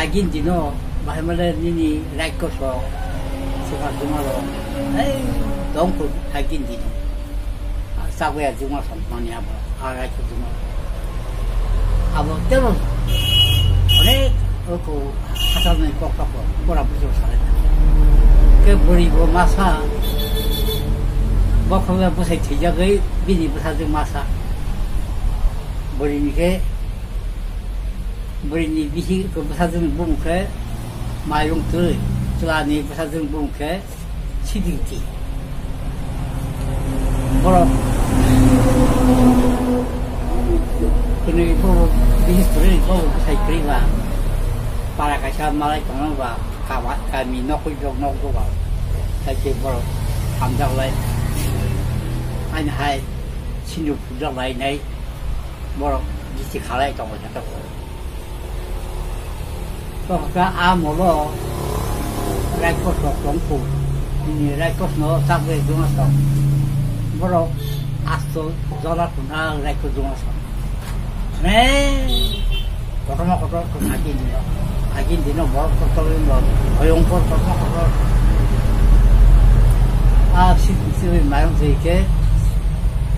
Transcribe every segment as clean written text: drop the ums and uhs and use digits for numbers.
악인디노 말말레니니 라이코서 제가 주마로 에이 너무 악인디노 싸고야 주마 선판이 하고 라이코 주마 아무 때로 어네 그 하사는 꼭 갖고 꼬라부죠 살았다 그 버리고 마사 뭐 그거 무슨 제작의 미니 부사적 마사 버리니게 버리니 미시 그 부사적 뭉케 마용들 저아니 부사적 뭉케 시딩티 뭐라 그네 뭐 미스트리 뭐 사이클이가 para kasih malai kamu bah kawat kami nak hidup nak tu bah saya baru hamzah lain hanya hai sinu puja lain ni baru di kalai kamu cakap so kalau amolo rekod sokongku ini rekod no sampai dua sok baru asal jalan pun rekod dua sok pertama kotor lagi ni Agin dino bor kotor lo oyong por kotor si mayong ke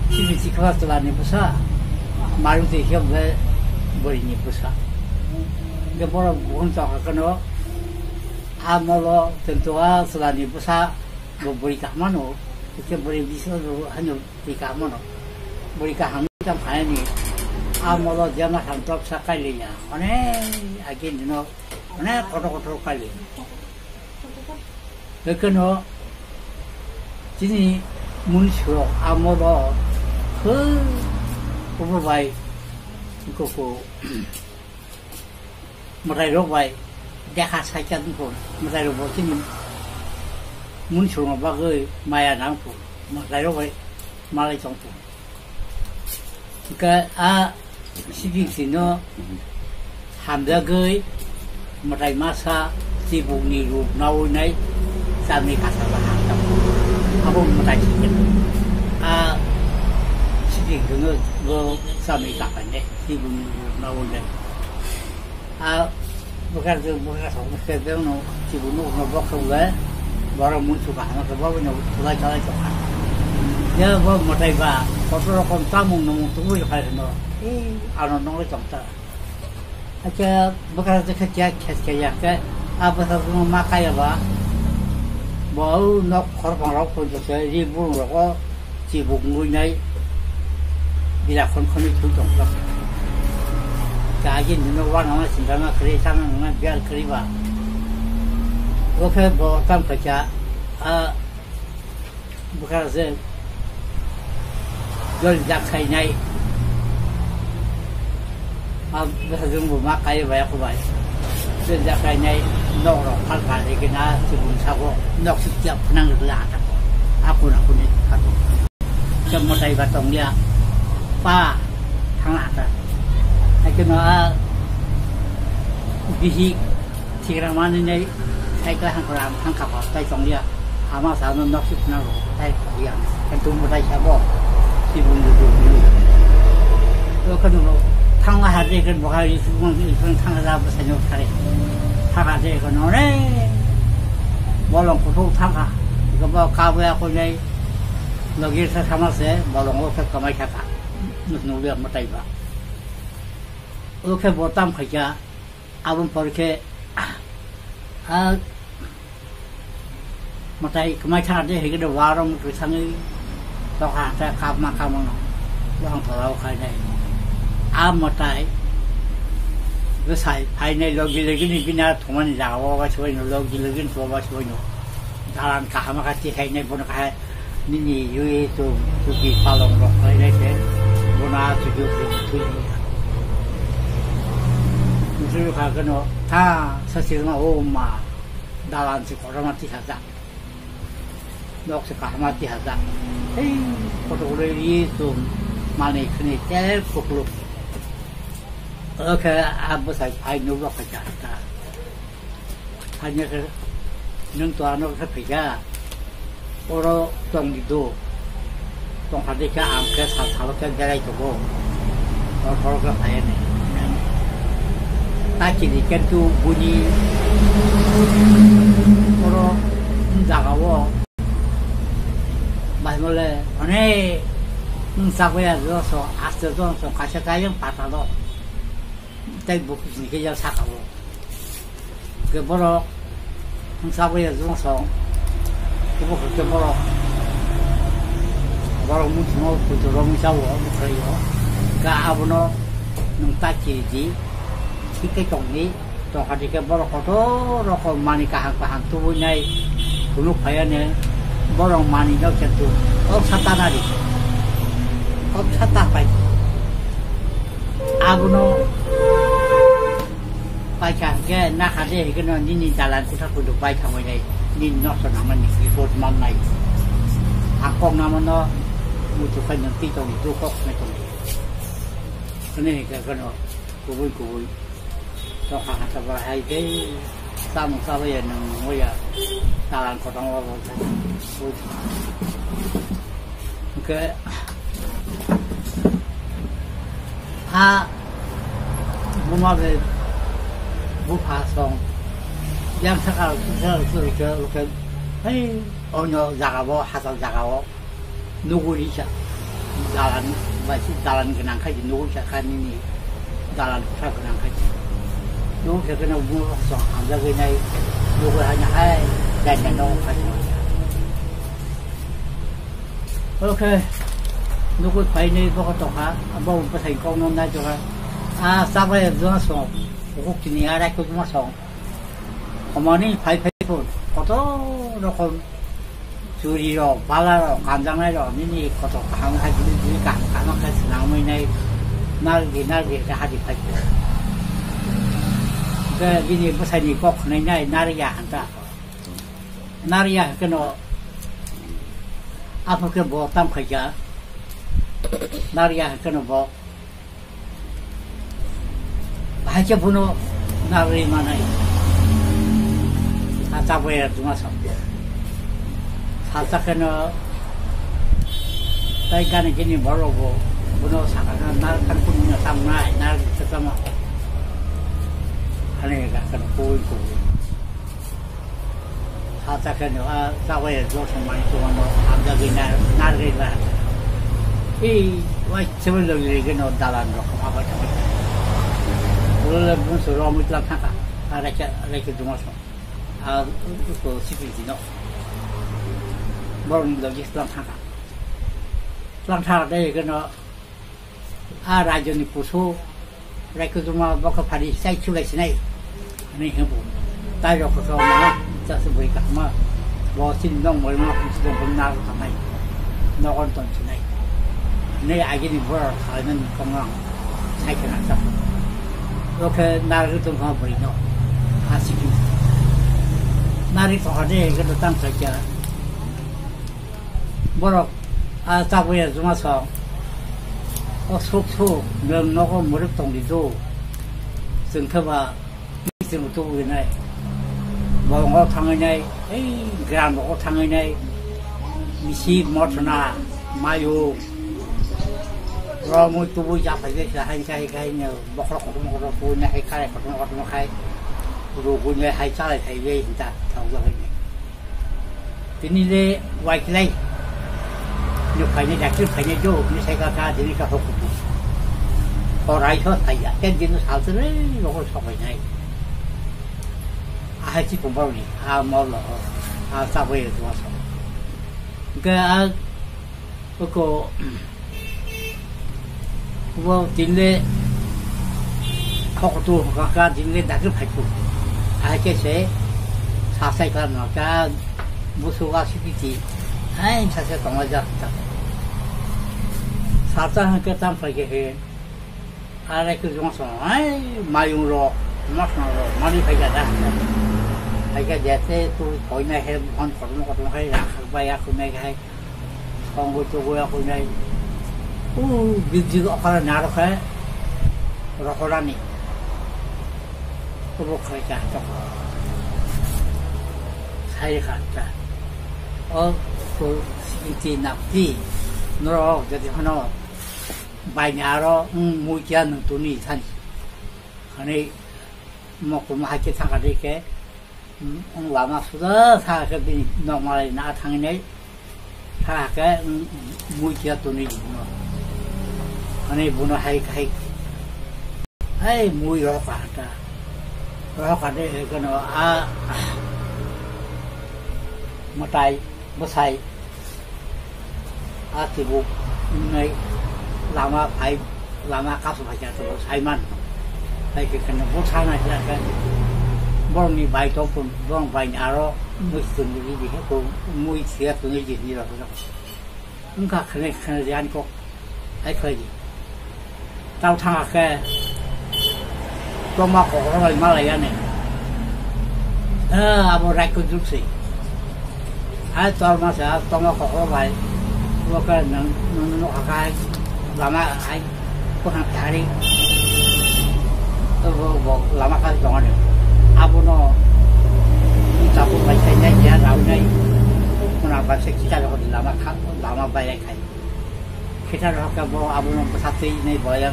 si kelas telah ni pusa mayong hidup le bori ni pusa ke bor bukan tak kena amolo tentu telah ni pusa bori kah mano ke bori bisa hanya di kah mano bori kah hanya macam kaya ni amolo dia nak hantar sakalinya ane agin dino ane kotor kali 그거는 진이 문시로 아무도 그 부부바이 그거 뭐라이로 바이 대하 사자는 거 뭐라이로 보시는 문시로 바그 마야 남고 뭐라이로 바이 말이 정도 그러니까 시기시노 함자거이 뭐라이 마사 지붕이 루 나오네 Sami kasar bahan kamu, aku mau tanya sedih dengan lo sami kapan deh, si bumi naun deh, bukan sama sekali no, si bumi no bakal baru muncul bahan, baru no tulai cakap, ya baru mau tanya, kalau orang tamu nong tunggu kalau no, anon nong lecok aja bukan kerja ke, apa sahaja makai apa. Baru nak korban pun jadi ribu orang sibuk mulai bila kon itu dong. Jadi ni orang orang sendiri kerja orang biar kerja. Okey, bukan kerja bukan se jual jakai ni. Bahasa Jepun makai banyak banyak. Jual jakai ni. Noro halkan ikina sibun sabo nok setiap nang lada aku ni aku semua saya batong dia pa tang ada ikina bihi tiraman ini saya kelah kolam tang kapal saya tong dia ama sana nok sip nang saya yang tentu mulai sabo sibun duduk itu kan tang ada kan bukan itu tang ada besarnya kali 타가 되고 노래 몰롱 고통 타가 이거 뭐 가부야 고네 여기서 삼았어 몰롱 옷을 가만히 타가 누구야 못 타이바 이렇게 못담 가자 아분 버렇게 못 타이 가만히 타는데 이게 와롱 그 상이 또 하자 가만 가면 영 돌아오 가네 못 타이 그 사이 파이네 로기르기니 그냥 동안이 나와 가지고 로기르기는 좋아 가지고 다른 가마 같이 해내 보는 가 니니 유에 좀 두기 팔롱로 이렇게 문화 주교 그 무슨 가거는 다 사실은 오마 나란지 고라마티 하자 녹스 가마티 하자 에이 포도레이 좀 많이 크니 제일 고프로 오케이, 아버지, 아이 누가 가자. 아니 그 능도 안 오고 가자. 오로 동기도 동하니까 암게 살살게 내가 있고. 그러고 가야네. 따지니까 또 문이 서로 나가고 말몰래 오늘 사고야 들어서 아스도 가서 가요 받아도 딱 먹고 있으니까 사가고 그 뭐로 사고야 들어서 그거 그렇게 뭐로 무슨 부드러운 샤워 뭐 그래요 그 아버노 nung 따지지 cái chồngนี้ตัวเขาที่แกบอกเขาโตเราเขามาในการหางตัวใหญ่คุณลูกพายเนี่ยบอกเรามาในเราจะตัวเขาชัดตาหน้าดิเขาชัดตาไปอาบุโนไปจากแกนักขัดเด็กก็นอนนี่ดาราคุณถ้าคุณดูไปทำไว้ในนี่นอกสนามมันนี่รถมันในหางกองน้ำมันเนาะมุจุกันยังตีตรงนี้ตัวก็ไม่ตรงนี้ก็นี่แกก็เนาะกูวิ่งต้องหาสบายให้ได้สร้างสร้างอย่างหนึ่งว่าตารางเขาต้องว่าก็ถ้าบุมาเป็นบุพาสองยังสักอะไรสุดก็เฮ้ยเอาเนาะจากว่าหาสองจากว่านูกุลิชะดารันว่าที่ดารันกันนั่งใครจะนูกุลิชะคันนี้ดารันชอบกันนั่งใครนูกุลิชะกันเอาบุสองอันแล้วก็ในนูกุลิชะให้ได้แต่น้องใครโอเคนูกุลิชะไปนี่พวกเขาตกฮะบ่าวไปถึงกองน้ำได้จ้ะทราบว่าตัวสองพวกที่นี่อะไรก็ตัวสองประมาณนี้ไปพูดก็ต้องเราคน주리로 발라로 간장내로 니니 것도 강하게 니가 강하게 나오면 날게 하지 파지 그 니니 무사니 꼭 내냐 나리야 한다 나리야 그노 앞으로 그뭐 땀크자 나리야 그노 뭐 하자 분노 나리만이 아타보에 두마서 사사케는 다이간에 괜히 모르고 문어 사가나 날 간군이나 삼나이 날 그때만 하네가 그는 보이고 사사케는 사회에 조금 많이 동안도 감각이 날리라 이 와이츠블럭이 그는 달란로 가봐 원래 무슨 로무 tlakaka 알아게 두마서 그 시비지노 bom lagi selang thang đây cái nó ra cho nên pusu lại cứ chúng ta bao cái phải xây chui cái này này hiểu không tại rồi có màจะสบายกันมาบอกสิ่งน้องมวยมาคุณสิ่งคนน่าทำไมน้องคนตอนที่ไหนนี่ไอ้ที่นี่พวกเราขายนั่นกำลังใช้ขนาดสักโอเคนาฬิกาต้องมาบริโนอาศิกินาฬิกาเนี่ยก็ต้องตั้งใจจะบอกจากเวลามาสองสุกเรื่องน้องก็มุดตรงนี้ดูซึ่งถ้าว่ามีสิ่งตัวอื่นไงบอกว่าทางไงกลางบอกว่าทางไงมีชีพมอธนามาอยู่เราไม่ตัวจับไปได้จะให้ใครเนี่ยบอกเราคนเราพูดเนี่ยให้ใครคนเราใครรู้คนเนี่ยให้ใครให้เว้ยจ้ะเท่าไหร่ทีนี้เลยไว้เลยอยู่ใครเนี่ยอยากขึ้นใครเนี่ยโยกนี่ใช้กากาทีนี้ก็หกปุ๊บพอไรเขาไทยอ่ะแค่ยินสาวจะเลยเราก็ชอบไปไหนให้ที่ผมบอกนี่มอลล์ซาเวย์ตัวสองก็ว่าจริงเลยเขาก็ตัวกากาจริงเลยดักขึ้นไปปุ๊บให้แค่เสสาวใส่กันเนาะจะบุษว่าสิบปีให้ชาเสต้องมาจับสาวจะให้แค่ตามไปแค่อะไรคือจังสองมายุ่งรอมาสนรอมาดีไปกันได้ให้แค่เด็กตัวคอยไม่ให้คนคนให้รักไปอยากคนไม่ให้ของกูตัวกูอยากคนไม่บิดจิกออกมาหนาหรอกแค่รอคนละนี่ก็บอกใครจะต้องใช่ค่ะจ้ะตัวสิ่งที่นับที่นรกจะที่พนอใบหน้ารอมูจานหนึ่งตัวนี้ท่านอันนี้ 먹고 뭐 할게 상가도 이렇게 와마 수다 사가 비 노말이 나 당네 사가 무지야 돈이 뭐 아니 문어 하이 아이 무이로 가다 가데 그노 마타이 마사이 아티부 네 라마 파이 라마 가수 하자서 사이만 이렇게 그냥 못 사나지라까 뭐니 바이 도폰 뭐 바이 나로 무슨 일이 했고 무이지가 돈을 지니라고 뭔가 그래 그러지 않고 아이커지 따오탕하게 또 막고 그러면 말아야네 아무 라이크 줄지 아 또마서 또 막고 그러면 뭐가 너는 아가 라마 아이 그냥 다리 뭐 라마까지 동안에 아부노 자꾸 마이냐 야 나오네 그나 봐서 기다려 거기 라마 봐야 해 기다려 할까 뭐 아부노 뭐 사태이네 뭐야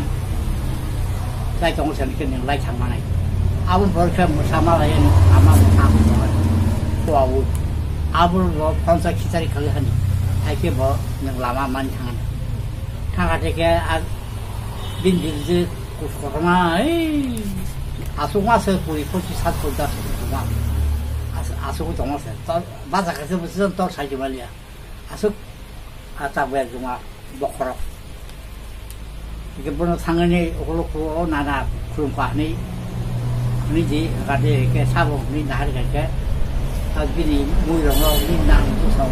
잘 정신 그냥 라이 장만해 아부 벌써 뭐 사마라에 아마 뭐 아부 아부를 뭐 판사 기다리 거기 하니 이게 뭐 그냥 라마만 당하네 되게 아 빈들지 고소하나 아송와서 보이 포치 사토다 그만 아송고 정말서 맞아 가서 무슨 또 살지 말이야 아송 아따고야 정말 먹거라 이게 뭐는 상은이 그렇고 나나 그런 거 아니 아니지 가데 이렇게 사복이 나르게 아비니 무이로서 민나무서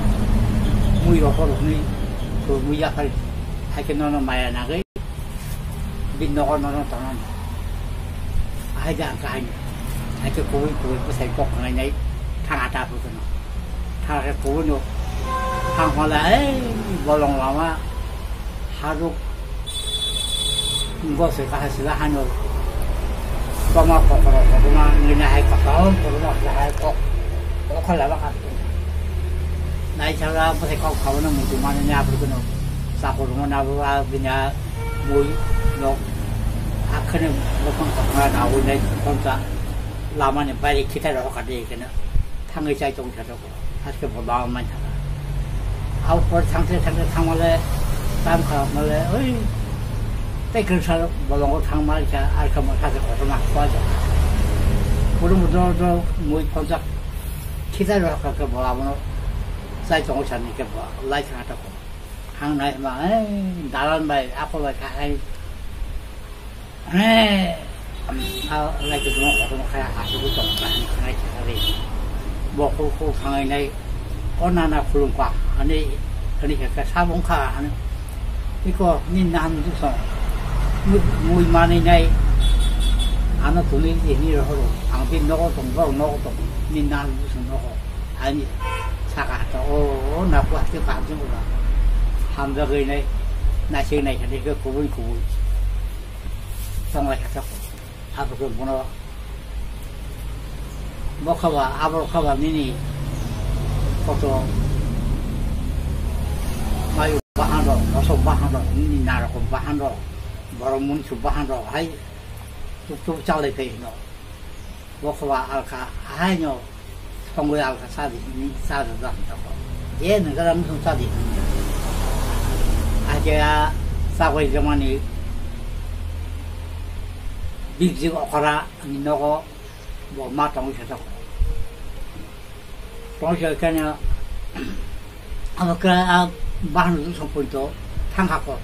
무이로서 그 무야할 하게 너는 마야 나게 빈노가 너는 떠난 아이가 아니 아이가 고이 부세 꼭 하나에 타가다 보거나 타가 고노 상황에 bolonglawa 하루 이것을 가서라 하는 또마 거꾸로구나 그냥 할 거고 그러나 할 콜라바 같고 나이 차가 무슨 거 가오는 무슨 말이냐 앞으로는 사고로는 나보다 그냥 뭐너 아크는 무슨 거가 나오네 혼자 라만이 빨리 기다려 가게 되는 탕의 잘 정도라고 하시게 뭐 마음만 하라 아웃볼 상태 상말에 담가 말에 어이 때그서 뭐라고 상말자 알까 뭐 하서 고소만 빠져 그러면도 뭐 혼자 기다려 가게 뭐 아무나 잘 정도니까 뭐 라이트 하다고 항나에 막 나란 말 앞으로 가해 아 라이트 좀 고소 가야 아시고 좀 가야 하지 뭐 그거 상황에 어나나 그런 거 아니 그러니까 사봉카 하는 이거 민남 주소 muy 많이 내 안에 돈이 있니를 하고 방빈 넣고 동거 넣고 민남 주소 넣고 아니 사가서 오 나고 학교 가는 거라 함저거네 나시네 근데 그 구분 정말 해서 앞으로 그 문어 먹어봐 앞으로 가봐 미니 그것도 마유 바한로 어서 바한로 미니 나라고 바한로 바로 문수 바한로 하이 뚝뚝 잘래 페이노 먹어봐 알까 하이뇨 통고야 알까 사디 사드다 얘는 그럼 무슨 사디 아제야 사고 이제만이 빅지가 오거라 너고 뭐 마땅해서 동시에 그냥 아마 그 많은 성분도 탕하고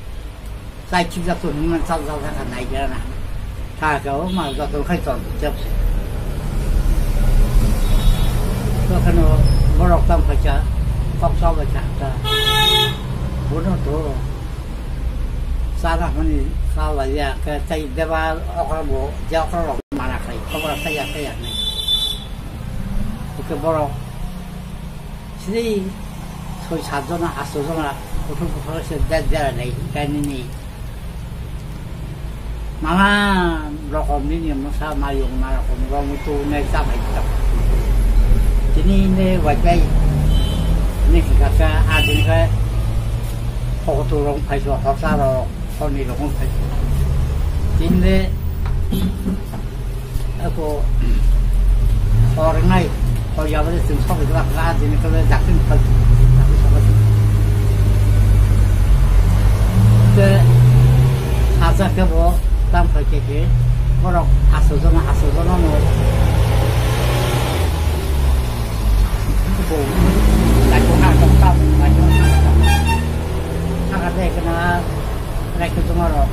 사이 집잡도 눈만 살살살 나이잖아 다 그거 말도 또 할수 없지 그거는 뭐라고 담고자 꽉싸고 잡다 뭐도 사람이 살아야 그 자기 내가 어가고 저거로 말아서 그거라 사야 네 그 뭐로 시리 소위 사도나 아소도나 그것을 대대라네 가니니 마마 로홈니 무사 마용 나라고 너무 또내 잡아있다 지니네 와자이 니가 아들가 포도롱 파이소 허사로 손이롱 파이소 근데 그 어른아이 거기아버지 등 소리가 가지는 그걸 낚은 걸 그 아사 그뭐 땀 걸게 뭐라 아서서는 뭐 나중에 좀 땀 나중에 하가 되거나 그렇게 좀 알아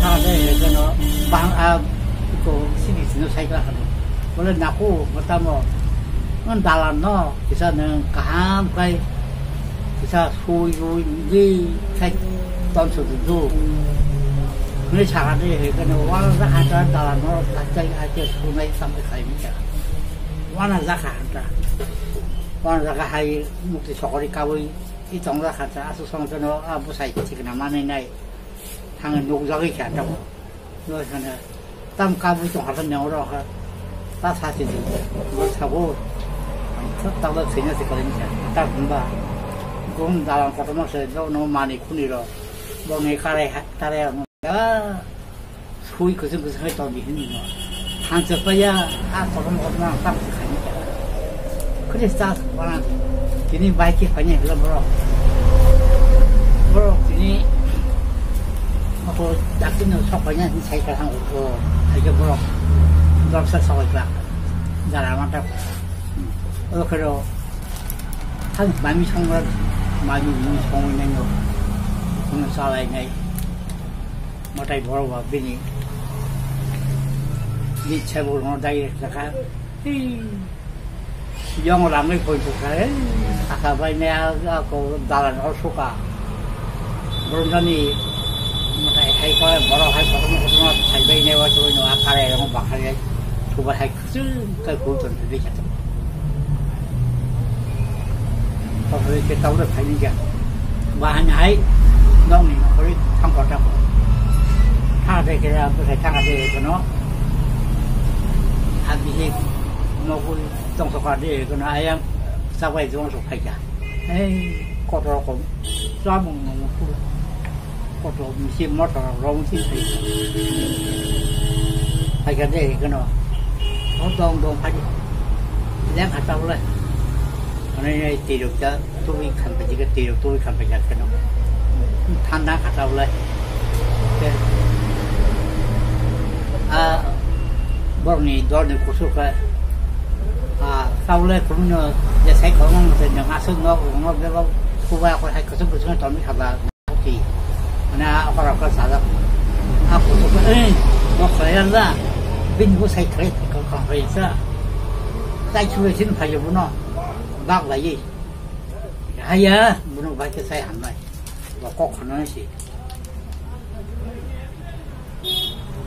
하가 되거나 그 시리 지는 사이가 하는 원래 나고 뭐다 뭐는 달라너 기사는 감가이 기사 소유인지 던서도 그래 잘하네 그는 와서 하자 달라너 갑자기 아주 소매 삼을 가입니다 와나 자카한다 와나 자카 하이 묵지 저거리 가보이 이 정도 가자 아수 성전은 무사히 지금 만에 나이 당은 용적이 한다고 너는 땀 까부 좀 하던 영어로 다 사실이 뭐 사고 땅도 전혀 됐거든요. 딱 뭔가 공 나랑 거기서 너무 많이 군이로 뭐네 따라야 소위 그슨 했던 게 있는 거. 한서 봐야 거기 먹으면 딱 가니까. 그래서 와나 괜히 바이크 파냐 그거 뭐로 괜히 뭐 약간은 속아냐 자기가 한 거고 이게 뭐로 널서 서가 나라만다 그래도 한 많이 성을 많이 성을 거 그런 살아있네 뭐다 뭐로 비니 이 책으로 다이렉트가 영어를 안 보여줄까 아까 봐네 아까 달아는 어수가 그러더니 hay coi bỏ hay có nó thầy bây nêu tôi nó pha này nó bạc hay thu vào hay cứ cái cuối tuần thì đi chặt còn cái tàu được thấy như vậy và anh ấy nó này nó có không có trong tha đây cái là phải thang ở đây của nó anh đi nó cũng trong số khoản đây của nó ai em sao vậy trong số phải cả ấy có đó cũng ra mộtก็มีชิมมอเตอร์ร้องที่ไปกันได้กันเนาะเขาตรงไปแล้วขัดเต้าเลยอันนี้ตีลูกจะตู้วิ่งขันไปจีก็ตีลูกตู้วิ่งขันไปจากกันเนาะท่านนักขัดเต้าเลยบอกนี่ดอนนี่กุศลก็เต้าเลยผมเนี่ยจะใช้ของมันเป็นอย่างอาซึ่งเนาะของเราแล้วก็ผู้ว่าคนไทยก็ต้องเป็นส่วนตอนนี้ขับมาที나 아빠가 사다 아빠도 뭐 그래야 빈고 사이 그래 그 컨퍼런스 사이 추에진 파여부노 막 와이 하야 문어 밖에 사이 안 나이 뭐꼭 하는 시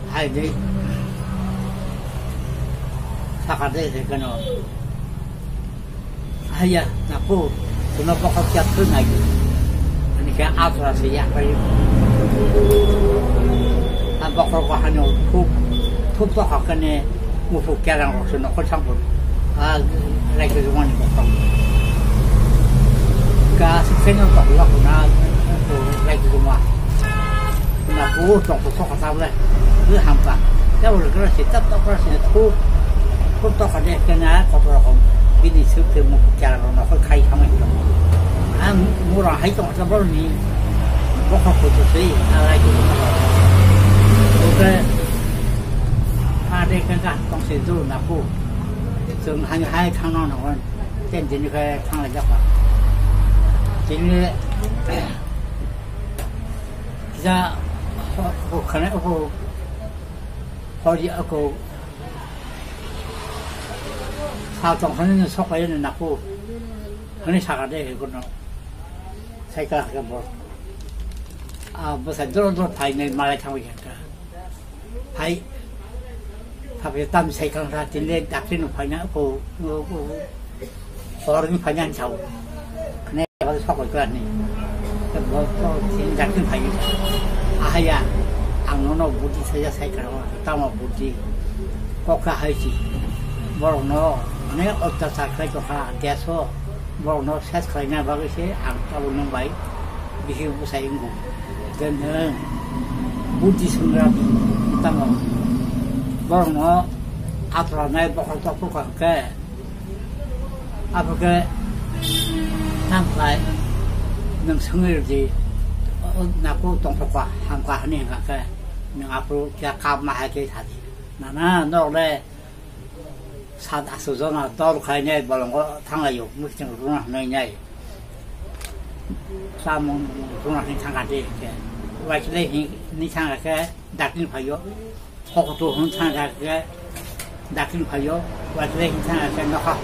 하이데 사가데 되거노 하야 나고 문어 밖에 잡든 나이 cái áo là sẽ giặt phải anh bọc vào cái nó thuốc to học cái này một phụ kia là một số nó có trong một lại cái món này bọc cái cái nó bọc là của nó lại cái món là cũ trong một số học sao đây cứ hàng vàng cái rồi cái nó sẽ tấp tấp nó sẽ thuốc to cái này cái này có rồi không cái gì xứ từ một kia là nó phải khai không anh mua rồi thấy trong trong đó thì có học của tôi lại cũng ok đây cái trong sử dụng là phụ dùng hai thằng nó nó trên cái thằng là chắc là chính ra họ khả năng họ gì ở cô sao trong hắn sốc ấy là phụ hắn sạc đây cái nó 생각해 뭐 무슨 저런 파이네 말에 참으니까 파이 파비 땀 생각나 딜레 딱지는 파이나 고 어른 파이나 저 그네 가서 속을 거 아니 뭐또 진작은 파이 아야 안노노 부디 세자 생각하고 땀어 부디 꼭가 하지 뭐노 내 어떤 사람이 하 대서 bao nó xét khởi na vào cái xe ăn tàu nông bấy vì hiểu có say ngủ nên bút đi xuống ra tao 뭐뭐 앞으로 내 먹을 또 볼까 게 앞으로 그 당과에 능 성을지 나고 동포과 한과 하니까 그 앞으로 그냥 가마하게 사지 나나 너래 사다 소전아 너로 가냐 뭐는 거 당아요 무슨 루나 너냐 사몽 루나 괜찮아지 이렇게 와이래 니 창하게 닥긴 봐요 호도 혼창하게 닥긴 봐요 와이래 괜찮아게 너가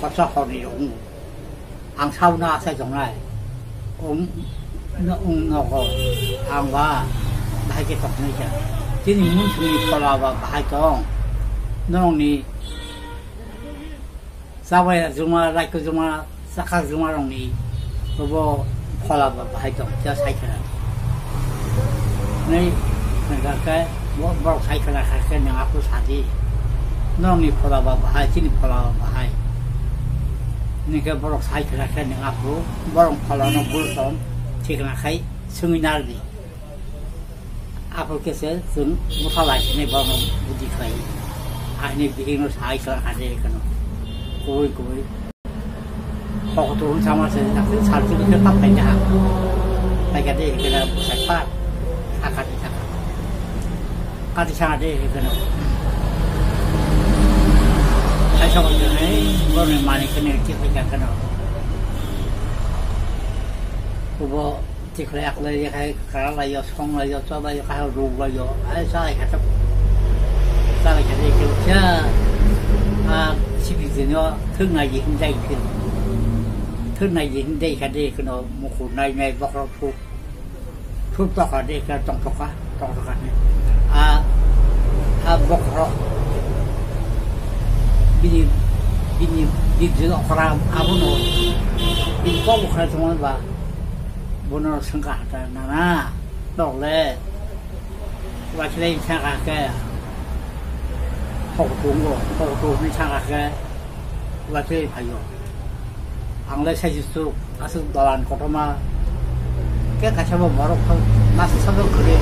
벌써 허리요 안 사우나 세 정말 너고 안와 나에게 독내자 지니 문중이 돌아와 하이동 너니 사와야 주마 라이크 주마 사카 주마롱니 그거 콜라바 하이동 저 사이클 네 그러니까 뭐 사이클 할 때는 앞으로 사지 너니 콜라바 하이 지니 콜라바 하이 니가 뭐 사이클 할 때는 앞으로 뭐 콜라는 불선 지금 하이 승인하리 앞으로 계속 좀 무사하시네 보면 무디 거의 아니 비행을 사이클 하지 그는 고이 호도 혼자만서 그 살수도 그 답변이야 내가 돼 그냥 살파 아까지 차가지 그는 살펴보더니 뭐는 많이 그늘 찍고 있잖아 그거 그래 그래 해 가라요 송라요 쪼라요 가요 루라요 아 사이 가서 사이 가서 이렇게 아 시비드녀 thương này gì không đây thì thương này gì không đây cả đây cái nó một khu này này bọc nó thuốc to cả đây cái trong thuốc này bọc nó đi giữa khram bún nó đi có một cái trong đó bún nó sinh cả na đổ lên và cái này sang cái 호도 괜찮아게 와서 봐요. 방래 세지수 가서 너란 거로마 꽤 같이 한번 뭐로 나서 서도 그래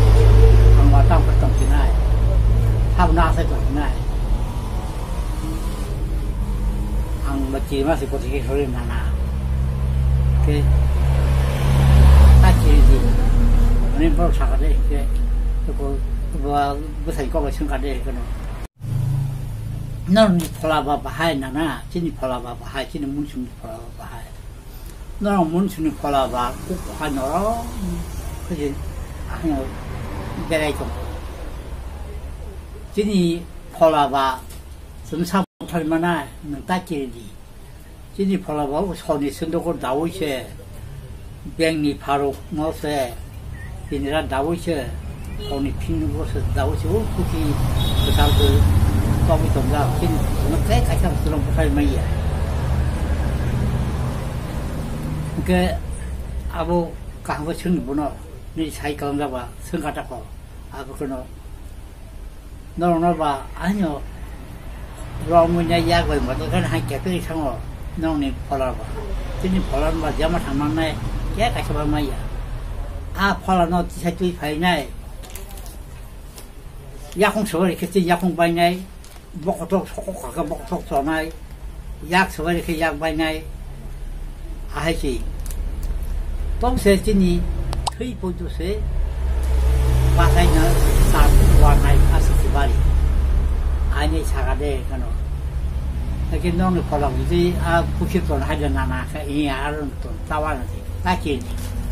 방과 땅부터 지나 하고 나서도 지나 방 맞지 마서 고치기 소리 나나 그 딱지지 아니 뭐 사가래 그 뭐 무슨 거가 생각돼 그는 너는 폴라바 바하이 나나 진이 폴라바 바하이 진이 문순이 폴라바 바하이 너는 문순이 폴라바 꼭 하노라 그지 아니요 내가 좀 진이 폴라바 점사 못할 만한 능 따지리 진이 폴라바 손이 선도고 나오셔 병이 바로 넣어서 이니라 나오셔 손이 피는 곳에서 나오시고 굳이 그 사람들 không trồng rau trên nó té cả trong sườn phải mấy vậy cái abu càng với chân của nó đi sai con ra và xương cả đắp vào abu cái nó và anh nhở rồi mình nhảy ra rồi mà tôi cái hai kẻ tới xong rồi nó này phá ra vào chứ này phá ra mà giờ mà thằng này té cả trong mấy vậy phá ra nó sai tuy phải này 약 không sửa thì cái 약 không bay này bọc thuốc sổ này 약 sửa thì cái 약 bay này hay gì tổng sẽ chỉ ni thấy bố chú sẽ và thấy nó sao qua này asik bari anh ấy查个的可能cái nó nó còn gì 부실 돈 하려나 그 이하는 돈 따와는 딱히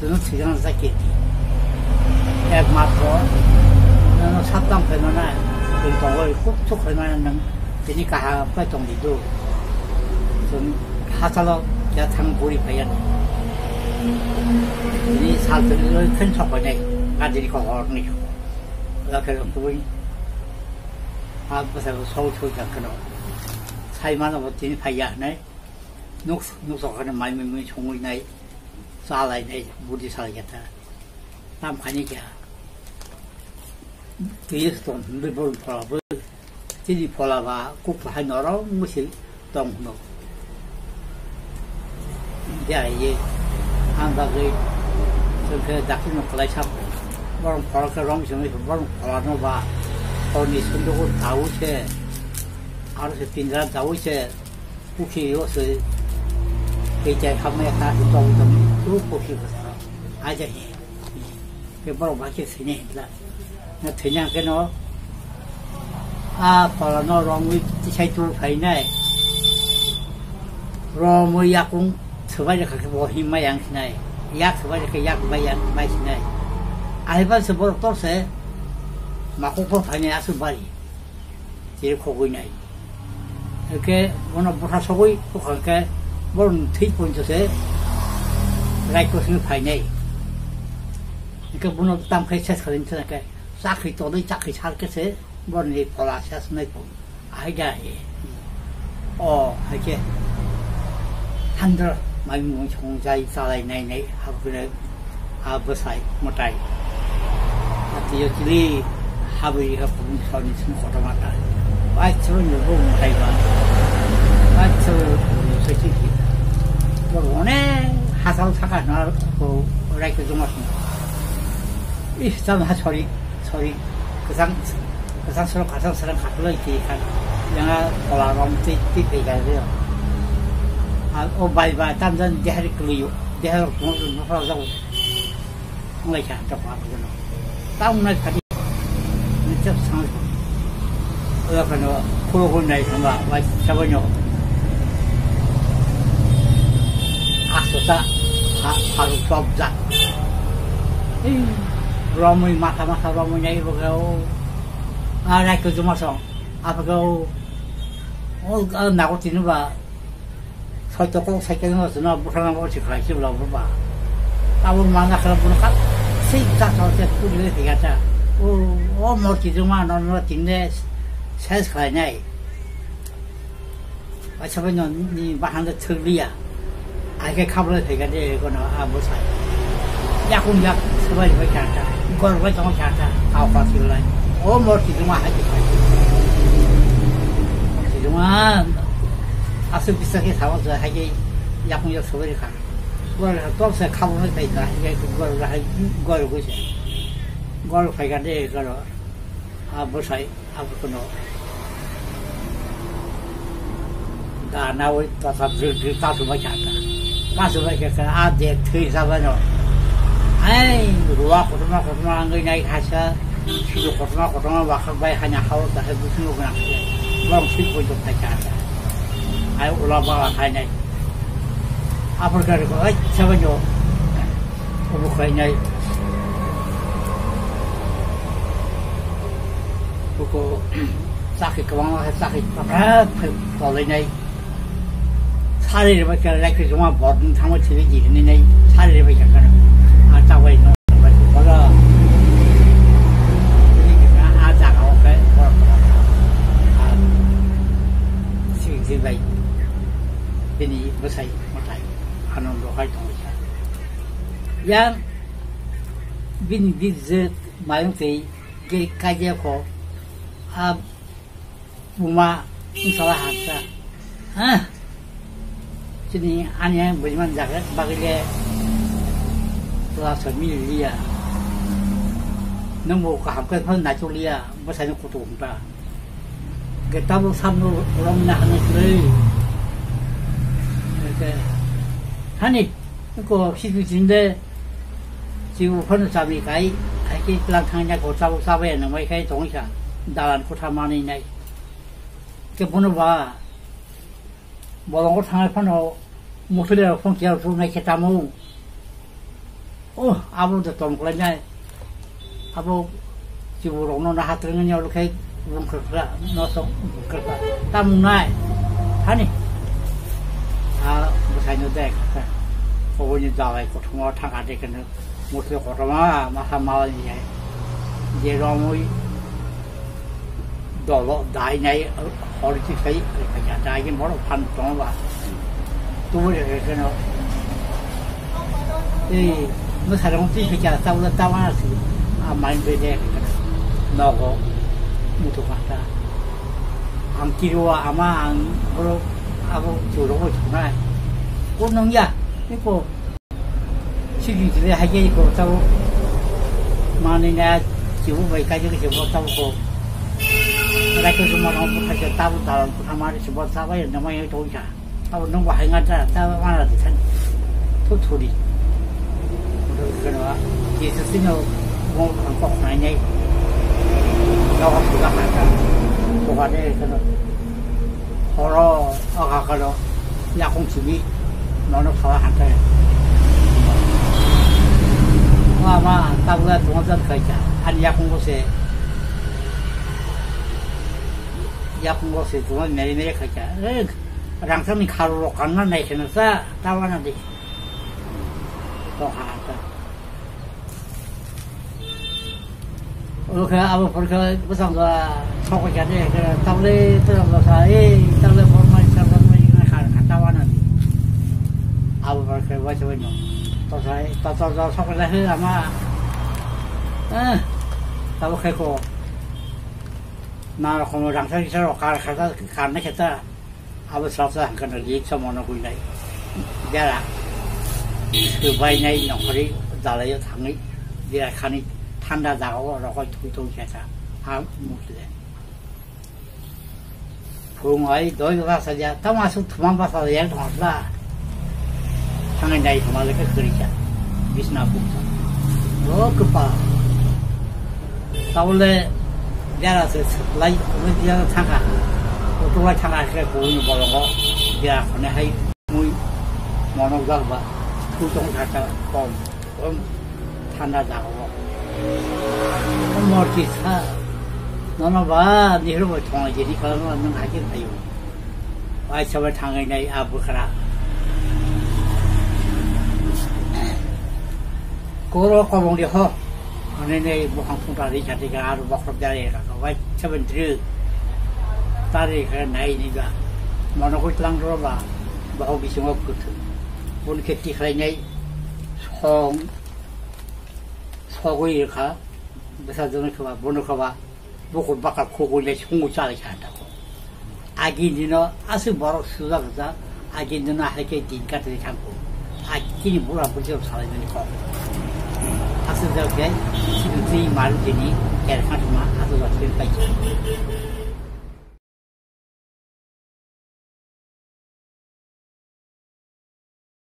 돈 시간 쌓기 약 맞고 nó 샀던 배너나 그 돈을 꾹툭 걸만한 되니까 그 돈도 좀 하살로 야탕 보리 배연 이 살들을 큰 속거네 아들이 거거든요 그래서 그분이 앞에서 서울초가 그러 사이만 어떻게 봐야네 녹속하는 말미미 종이나 살아야 물이 살겠다 남 가니까 뒤에서 돈 물을 벌어버 지리 벌어봐 꼭 하너라 무시 동로 야예 한가게 저게 닥치는 거라 참 뭐랑 벌어서 롱심이 뭐랑 벌어는 봐 어니 손도고 다우세 알아서 빈사람 다우세 국회 요서 이제 한번에 다시 또좀 그룹 싶어서 아저씨 그 뭐로 맞겠으니 나 그냥 그너 아 벌어너 롱위 제출 파이네 로무 약공 서바지 그렇게 뭐 힘만 양치네 약 서바지 그약 마양 마시네 알바서 뭐 또세 막고포 파이네 아스바리 제일 고고이네 이렇게 뭐나 부사 소고이 그렇게 뭐는 테이프인데서 라이코스는 파이네 이렇게 뭐는 땀 패치해서 그러니까 싹이 또도 짝이 살겠어 뭐는 이 볼라시아스네 아이가 이렇게 한들 많이 뭐 총자이 살아있네 하고 그래 아버사이 못하이 어떻게 여기 하부이가 부분 선이 좀 고통하다 와이트는 요거 못하이가 와이트 솔직히 오늘 하상사가 나고 라이크 좀 왔습니다. 이 사람 소리 그상스러 가상스러 가불러 있기 한 영화 돌아가면 뒤가 돼요. 아, 오바이바 땀전 대하리 끌리요. 대하리 공을 못하고 뭔가 이렇게 안 잡고 하거든요. 다음날 가지 진짜 상을 어여가는 코로곤 나이 정말 와 잡아녀 아소다 바로 수업자 로무이 마타 로무냐 이거고 아 라이크 좀 와서 아버고 나고 뛰는 봐 설도 꼭 새끼는 것은 나 무슨 거지 그렇지 봐 아무 만나 그런 분은 각 세다 저때 뿌리를 되겠다 뭐 기둥만 너는 tin데 세스 가냐 어차피는 니 말하는 틀리야 아게 카브를 되겠네 이거는 못 사. 약공약 서버리 왜 잘다. 이걸 왜 정말 잘다. 아우파실라. 뭐 기둥만 하지. 기둥만 아주 비싸게 사와서 하게 약공약 서버리 가. 그걸 또서 카브를 되니까 이게 그걸 그것이. 그걸 되겠네 이거는 못 사. 아무거나. 나 나와 다서 다서 뭐 잘다. 가서 그 아들 퇴사하면 아이 루아 고등아 한 거냐 가서 시도 고등아 와서 하냐 하고서 해 무슨 거 그냥 그럼 실고 좀 하자 아이 올라봐 하냐 앞으로 가고 저번요 뭐 거냐 그거 싹이 그만 싹이 돌리네 사례를 보니까 라이크 정말 모든 상을 들이지는데 사례를 보니까 아 짜고 있는 거 보라 그러니까 아자가 오케이 아 지금 이니 무사히 못하이 하는 거 활동이야 양 빈비즈 마용테 게 가지고 아 부마 인사를 하자 아 지니 아니야 뭐지만 자가 막이래 와서 밀리야 너무 가깝게 선 나쪽이야 뭐 사는 것도 없다 그 따로 삼로 오람나 하는 그래 이렇게 하니 그 시주진데 지금 하는 사람이 가이 아기 랑탕냐 고사고 사베 너무 가이 동사 나란 고타만이 네 그 보는 봐 모든 걸 상할 판호 목소리로 fon기를 부르면 개타무 아무도 좀 그러냐 아무 집으로 오는 하트는 이렇게 그럴까 넣어서 그럴까 땀나이 하니 아 무사인데 거기 나와 있고 통화 타가지고 목소리 걸어마 마사마이 이제 너무 돌로 다이나이 어리지 사이 그냥 다이게 뭐로 판동 봐 또래 그래서 이 무사람 뒤에가 싸우다 따와서 아 많이 되게 나고 무도 갔다 안 기로와 아마 안 그러 하고 들어오고 정말 꽃농야 이거 시기들이 하게 있고 싸우 많이 내 지구 거기까지 그 뭐 싸우고 Lagi semua orang pun saja tahu dalam kamar sebuah siapa yang namanya itu ya. Tahu nunggu hangat tahu mana tu kan. Tu tuli. Udah kenapa? Yesus ini mau angkok nanya. Kau harus juga ada. Bukan dia kenapa? Kalau agak kalau yakung sini, mana salah hantar. Mama tahu lah tuan kerja. An yakung kose. 약은 곳에 두면 내리내리 가자. 랑삼이 가루로 강난 내시는 싸 따와나디. 또 하다. 그 아버 버그 부상과 서고 자네 그 땅에 들어서 사이 땅에 보면 잠깐만 이거 갔다 와나디. 아버 버그 와서요. 또 사이 또 서고 자해 아마. 따로 해고 나 como 장사기 서로 가서 가는 게다 아버지로서 한 건을 익혀먹는 거이네. 내가 그 바이네 영거리 달아요 당이 내가 가니 탄다다고 라고 도도해서 아 못해. 부모의 너희 가서야 담아서 그만 봐서 얘를 통한다. 당연히 나이 그만을 그리자. 미스나 붙어. 그봐. 다올래 내가 라이 우리가 참가 또 참가해 보는 거라고 내가 전에 해 muy 모노가 봐 구동 가자 좀 탄다다고 뭐 기사 너는 봐 니를 뭐 통하지 니 그러면 하긴 해요 와 저번 당연히 아부카라 고로 거봉리 허 Ini bukan pun dari jadi kalau bakal dari kalau baik sebentar tadi kan naik ni juga mana kau telang roba bahu bisa ngokut pun ketik hanya song ka besar tu nak bunuh kawa bukan bakal kukulah sungguh cari cari agi ni no asyik baru sudah kita agi ni nak hanya tingkat di kampung agi ni bukan betul salah ni kau 아스들 게 지금 이 말을 되니 개를 가지마 아스가 될 거지.